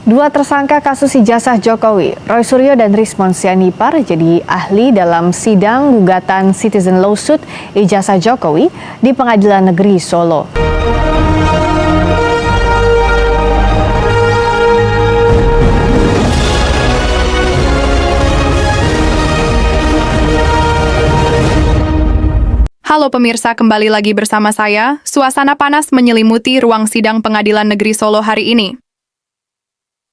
Dua tersangka kasus ijazah Jokowi, Roy Suryo dan Rismon Sianipar, jadi ahli dalam sidang gugatan citizen lawsuit ijazah Jokowi di Pengadilan Negeri Solo. Halo pemirsa, kembali lagi bersama saya. Suasana panas menyelimuti ruang sidang Pengadilan Negeri Solo hari ini.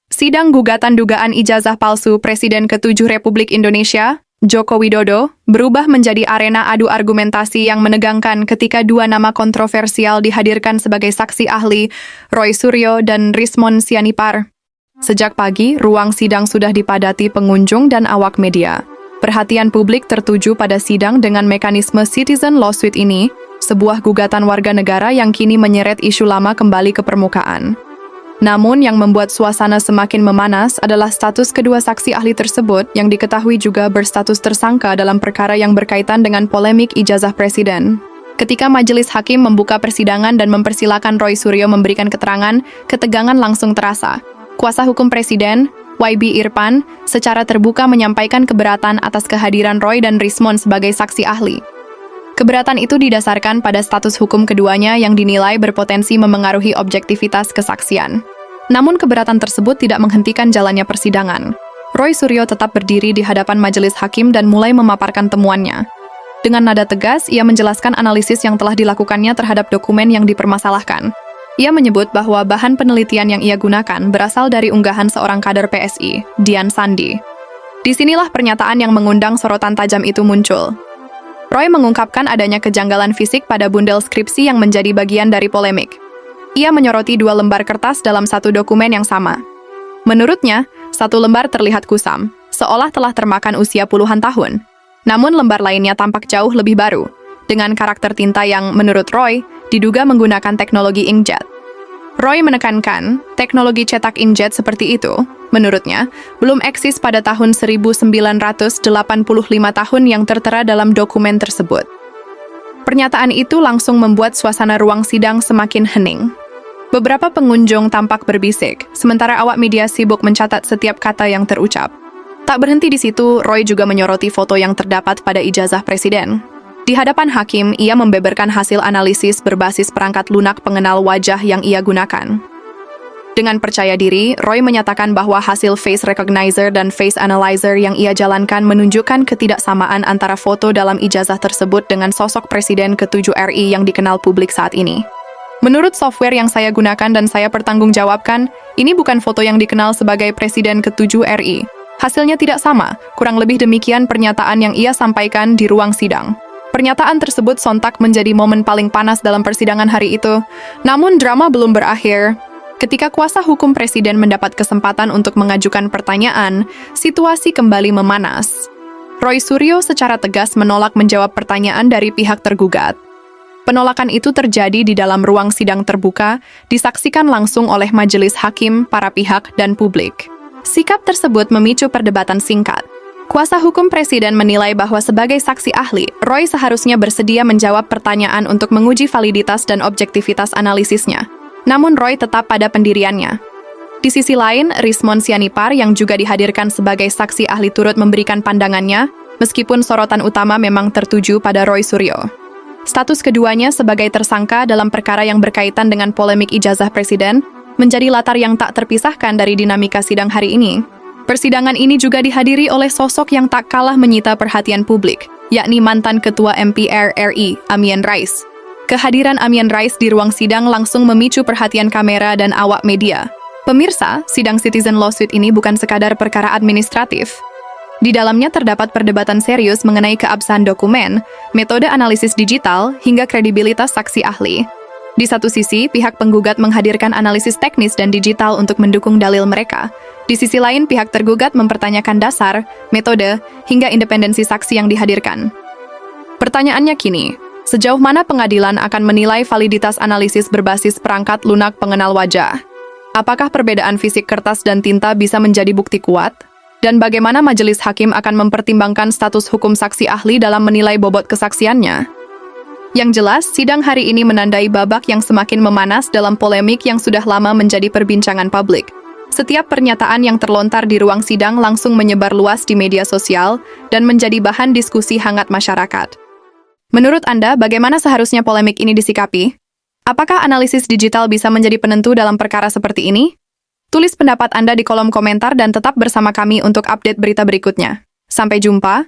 Sidang gugatan dugaan ijazah palsu Presiden ke-7 Republik Indonesia, Joko Widodo, berubah menjadi arena adu argumentasi yang menegangkan ketika dua nama kontroversial dihadirkan sebagai saksi ahli, Roy Suryo dan Rismon Sianipar. Sejak pagi, ruang sidang sudah dipadati pengunjung dan awak media. Perhatian publik tertuju pada sidang dengan mekanisme citizen lawsuit ini, sebuah gugatan warga negara yang kini menyeret isu lama kembali ke permukaan. Namun yang membuat suasana semakin memanas adalah status kedua saksi ahli tersebut yang diketahui juga berstatus tersangka dalam perkara yang berkaitan dengan polemik ijazah presiden. Ketika majelis hakim membuka persidangan dan mempersilakan Roy Suryo memberikan keterangan, ketegangan langsung terasa. Kuasa hukum presiden, YB Irfan, secara terbuka menyampaikan keberatan atas kehadiran Roy dan Rismon sebagai saksi ahli. Keberatan itu didasarkan pada status hukum keduanya yang dinilai berpotensi memengaruhi objektivitas kesaksian. Namun keberatan tersebut tidak menghentikan jalannya persidangan. Roy Suryo tetap berdiri di hadapan majelis hakim dan mulai memaparkan temuannya. Dengan nada tegas, ia menjelaskan analisis yang telah dilakukannya terhadap dokumen yang dipermasalahkan. Ia menyebut bahwa bahan penelitian yang ia gunakan berasal dari unggahan seorang kader PSI, Dian Sandi. Disinilah pernyataan yang mengundang sorotan tajam itu muncul. Roy mengungkapkan adanya kejanggalan fisik pada bundel skripsi yang menjadi bagian dari polemik. Ia menyoroti dua lembar kertas dalam satu dokumen yang sama. Menurutnya, satu lembar terlihat kusam, seolah telah termakan usia puluhan tahun. Namun lembar lainnya tampak jauh lebih baru, dengan karakter tinta yang, menurut Roy, diduga menggunakan teknologi inkjet. Roy menekankan, teknologi cetak inkjet seperti itu, menurutnya, belum eksis pada tahun 1985 tahun yang tertera dalam dokumen tersebut. Pernyataan itu langsung membuat suasana ruang sidang semakin hening. Beberapa pengunjung tampak berbisik, sementara awak media sibuk mencatat setiap kata yang terucap. Tak berhenti di situ, Roy juga menyoroti foto yang terdapat pada ijazah presiden. Di hadapan hakim, ia membeberkan hasil analisis berbasis perangkat lunak pengenal wajah yang ia gunakan. Dengan percaya diri, Roy menyatakan bahwa hasil face recognizer dan face analyzer yang ia jalankan menunjukkan ketidaksamaan antara foto dalam ijazah tersebut dengan sosok Presiden ke-7 RI yang dikenal publik saat ini. Menurut software yang saya gunakan dan saya pertanggungjawabkan, ini bukan foto yang dikenal sebagai Presiden ke-7 RI. Hasilnya tidak sama, kurang lebih demikian pernyataan yang ia sampaikan di ruang sidang. Pernyataan tersebut sontak menjadi momen paling panas dalam persidangan hari itu. Namun drama belum berakhir. Ketika kuasa hukum presiden mendapat kesempatan untuk mengajukan pertanyaan, situasi kembali memanas. Roy Suryo secara tegas menolak menjawab pertanyaan dari pihak tergugat. Penolakan itu terjadi di dalam ruang sidang terbuka, disaksikan langsung oleh majelis hakim, para pihak, dan publik. Sikap tersebut memicu perdebatan singkat. Kuasa hukum presiden menilai bahwa sebagai saksi ahli, Roy seharusnya bersedia menjawab pertanyaan untuk menguji validitas dan objektivitas analisisnya. Namun Roy tetap pada pendiriannya. Di sisi lain, Rismon Sianipar yang juga dihadirkan sebagai saksi ahli turut memberikan pandangannya, meskipun sorotan utama memang tertuju pada Roy Suryo. Status keduanya sebagai tersangka dalam perkara yang berkaitan dengan polemik ijazah presiden menjadi latar yang tak terpisahkan dari dinamika sidang hari ini. Persidangan ini juga dihadiri oleh sosok yang tak kalah menyita perhatian publik, yakni mantan Ketua MPR RI, Amin Rais. Kehadiran Amin Rais di ruang sidang langsung memicu perhatian kamera dan awak media. Pemirsa, sidang citizen lawsuit ini bukan sekadar perkara administratif. Di dalamnya terdapat perdebatan serius mengenai keabsahan dokumen, metode analisis digital, hingga kredibilitas saksi ahli. Di satu sisi, pihak penggugat menghadirkan analisis teknis dan digital untuk mendukung dalil mereka. Di sisi lain, pihak tergugat mempertanyakan dasar, metode, hingga independensi saksi yang dihadirkan. Pertanyaannya kini, sejauh mana pengadilan akan menilai validitas analisis berbasis perangkat lunak pengenal wajah? Apakah perbedaan fisik kertas dan tinta bisa menjadi bukti kuat? Dan bagaimana majelis hakim akan mempertimbangkan status hukum saksi ahli dalam menilai bobot kesaksiannya? Yang jelas, sidang hari ini menandai babak yang semakin memanas dalam polemik yang sudah lama menjadi perbincangan publik. Setiap pernyataan yang terlontar di ruang sidang langsung menyebar luas di media sosial dan menjadi bahan diskusi hangat masyarakat. Menurut Anda, bagaimana seharusnya polemik ini disikapi? Apakah analisis digital bisa menjadi penentu dalam perkara seperti ini? Tulis pendapat Anda di kolom komentar dan tetap bersama kami untuk update berita berikutnya. Sampai jumpa.